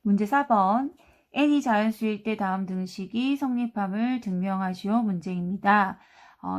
문제 4번. n이 자연수일 때 다음 등식이 성립함을 증명하시오 문제입니다.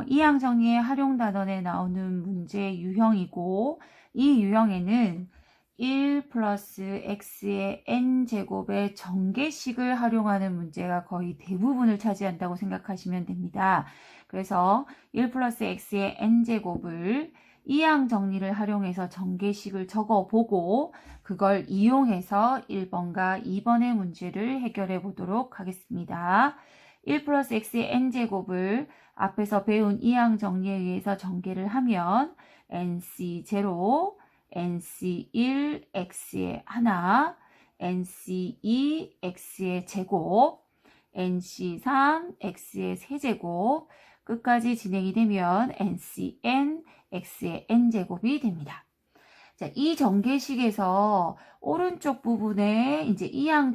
이항 정리의 활용 단원에 나오는 문제 유형이고, 이 유형에는 1 플러스 x의 n제곱의 정계식을 활용하는 문제가 거의 대부분을 차지한다고 생각하시면 됩니다. 그래서 1 플러스 x의 n제곱을 이항 정리를 활용해서 정계식을 적어보고 그걸 이용해서 1번과 2번의 문제를 해결해 보도록 하겠습니다. 1 플러스 x의 n제곱을 앞에서 배운 이항 정리에 의해서 전개를 하면 nc0, nc1, x의 하나, nc2, x의 제곱, nc3, x의 세제곱, 끝까지 진행이 되면 ncn, x의 n제곱이 됩니다. 자, 이 전개식에서 오른쪽 부분에 이제 이항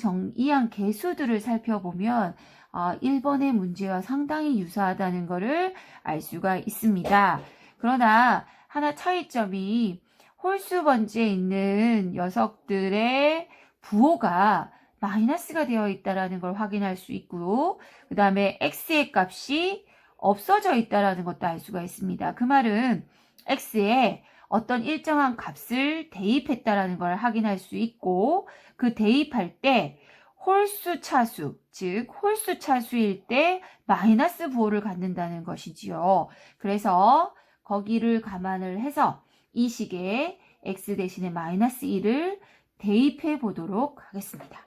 개수들을 살펴보면 1번의 문제와 상당히 유사하다는 것을 알 수가 있습니다. 그러나 하나 차이점이 홀수 번지에 있는 녀석들의 부호가 마이너스가 되어 있다는 걸 확인할 수 있고요. 그 다음에 x의 값이 없어져 있다는 것도 알 수가 있습니다. 그 말은 x에 어떤 일정한 값을 대입했다라는 걸 확인할 수 있고, 그 대입할 때 홀수 차수, 즉 홀수 차수일 때 마이너스 부호를 갖는다는 것이지요. 그래서 거기를 감안을 해서 이 식에 x 대신에 마이너스 1을 대입해 보도록 하겠습니다.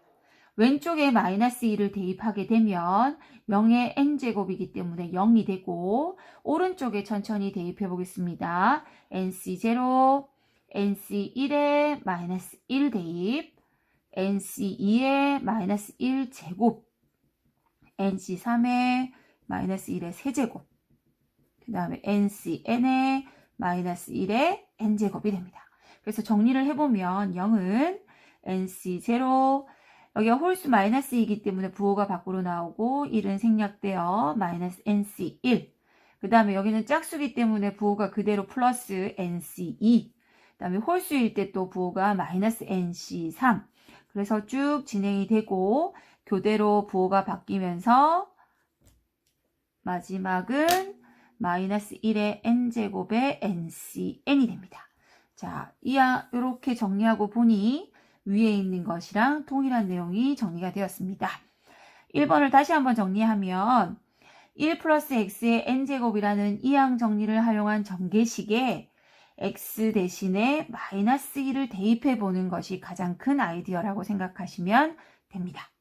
왼쪽에 마이너스 1을 대입하게 되면 0의 n제곱이기 때문에 0이 되고, 오른쪽에 천천히 대입해 보겠습니다. nc0, nc1에 마이너스 1 대입, nc2에 마이너스 1 제곱, nc3에 마이너스 1의 세제곱, 그 다음에 ncn에 마이너스 1의 n제곱이 됩니다. 그래서 정리를 해보면 0은 nc0, 여기가 홀수 마이너스 2이기 때문에 부호가 밖으로 나오고 1은 생략되어 마이너스 nc1. 그 다음에 여기는 짝수기 때문에 부호가 그대로 플러스 nc2. 그 다음에 홀수일 때 또 부호가 마이너스 nc3. 그래서 쭉 진행이 되고 교대로 부호가 바뀌면서 마지막은 마이너스 1의 n제곱의 ncn이 됩니다. 자, 이렇게 정리하고 보니 위에 있는 것이랑 동일한 내용이 정리가 되었습니다. 1번을 다시 한번 정리하면 1 플러스 x의 n제곱이라는 이항 정리를 활용한 전개식에 x 대신에 마이너스 1을 대입해 보는 것이 가장 큰 아이디어라고 생각하시면 됩니다.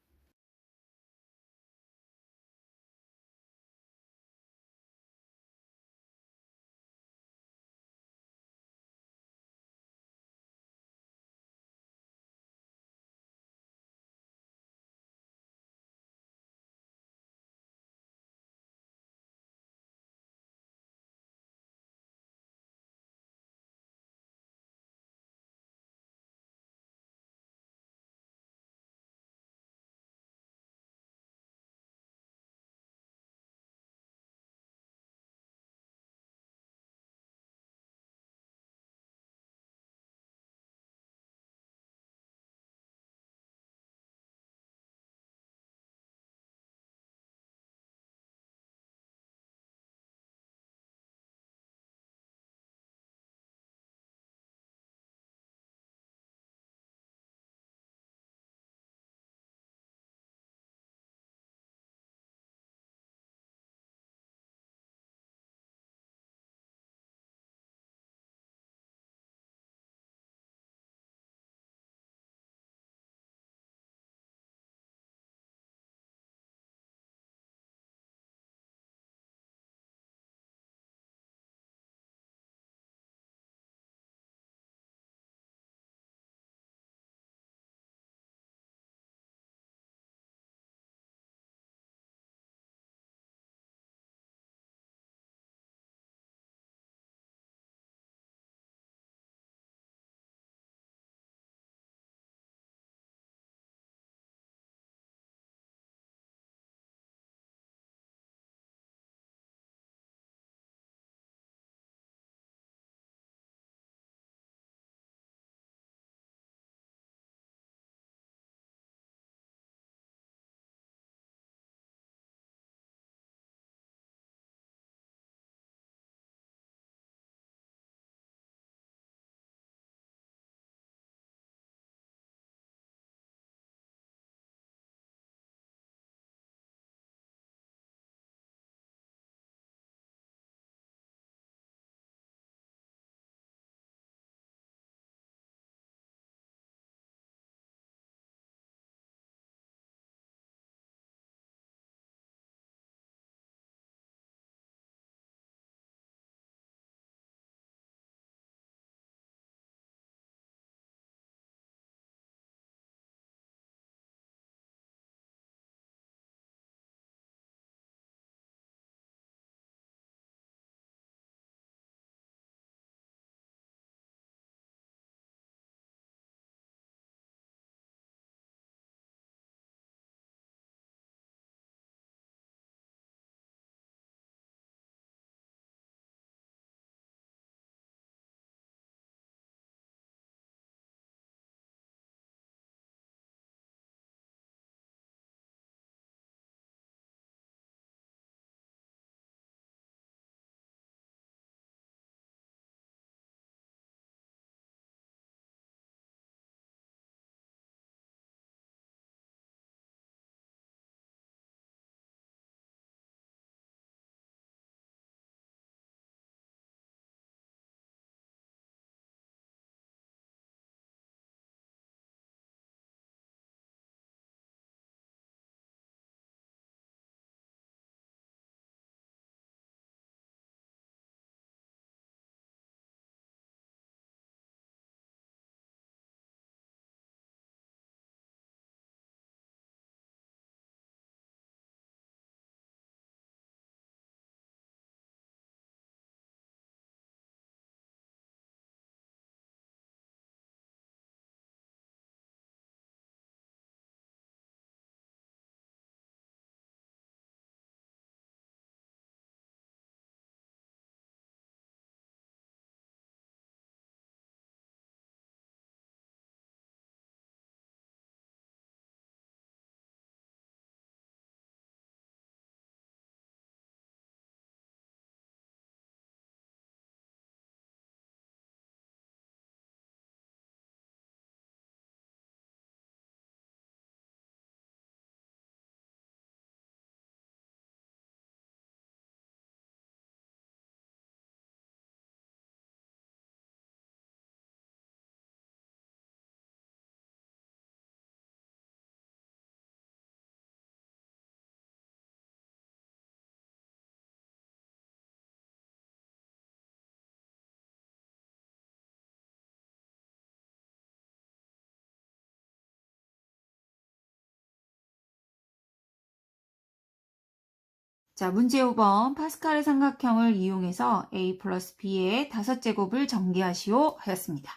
자, 문제 5번 파스칼의 삼각형을 이용해서 a 플러스 b의 5제곱을 전개하시오 하였습니다.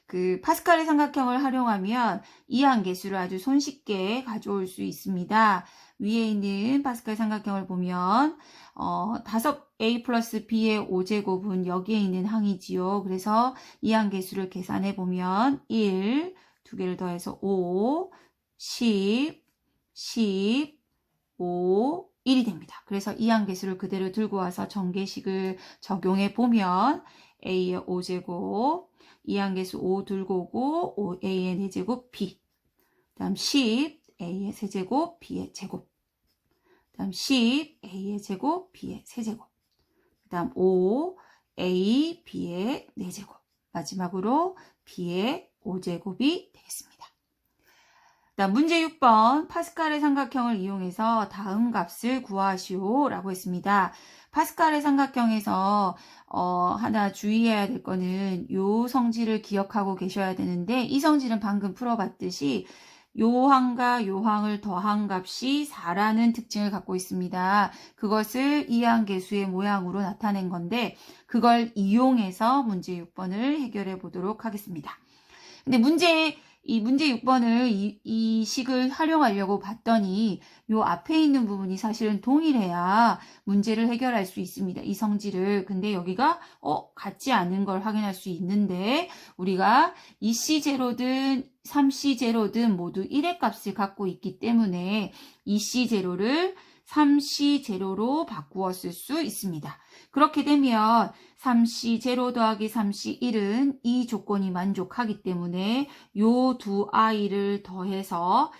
그 파스칼의 삼각형을 활용하면 이항계수를 아주 손쉽게 가져올 수 있습니다. 위에 있는 파스칼 삼각형을 보면 a 플러스 b의 5제곱은 여기에 있는 항이지요. 그래서 이항계수를 계산해 보면 1, 두 개를 더해서 5, 10, 5, 1이 됩니다. 그래서 이항계수를 그대로 들고 와서 전개식을 적용해 보면 a의 5제곱, 이항계수 5 들고 오고 a의 4제곱 b, 그 다음 10, a의 세제곱, b의 제곱, 그 다음 10, a의 제곱, b의 세제곱, 그 다음 5, a, b의 4제곱, 마지막으로 b의 5제곱이 되겠습니다. 다음 문제 6번 파스칼의 삼각형을 이용해서 다음 값을 구하시오 라고 했습니다. 파스칼의 삼각형에서 하나 주의해야 될 거는 요 성질을 기억하고 계셔야 되는데 이 성질은 방금 풀어봤듯이 요 항과 요 항을 더한 값이 4라는 특징을 갖고 있습니다. 그것을 이항계수의 모양으로 나타낸 건데 그걸 이용해서 문제 6번을 해결해 보도록 하겠습니다. 근데 이 문제 6번을 이 식을 활용하려고 봤더니 요 앞에 있는 부분이 사실은 동일해야 문제를 해결할 수 있습니다. 이 성질을. 근데 여기가 같지 않은 걸 확인할 수 있는데 우리가 2C0든 3C0든 모두 1의 값을 갖고 있기 때문에 2C0를 3C0로 바꾸어 쓸 수 있습니다. 그렇게 되면 3C0 더하기 3C1은 이 조건이 만족하기 때문에 요 두 아이를 더해서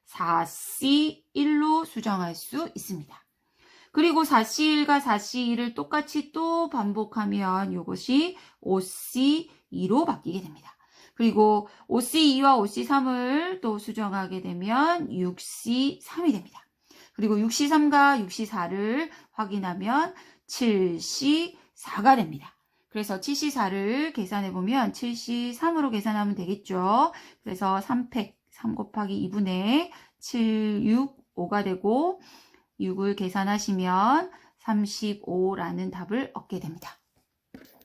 4C1로 수정할 수 있습니다. 그리고 4C1과 4C2를 똑같이 또 반복하면 이것이 5C2로 바뀌게 됩니다. 그리고 5C2와 5C3을 또 수정하게 되면 6C3이 됩니다. 그리고 6C3과 6C4를 확인하면 7C4가 됩니다. 그래서 7C4를 계산해보면 7C3으로 계산하면 되겠죠. 그래서 3팩, 3 곱하기 2분의 7, 6, 5가 되고 6을 계산하시면 35라는 답을 얻게 됩니다.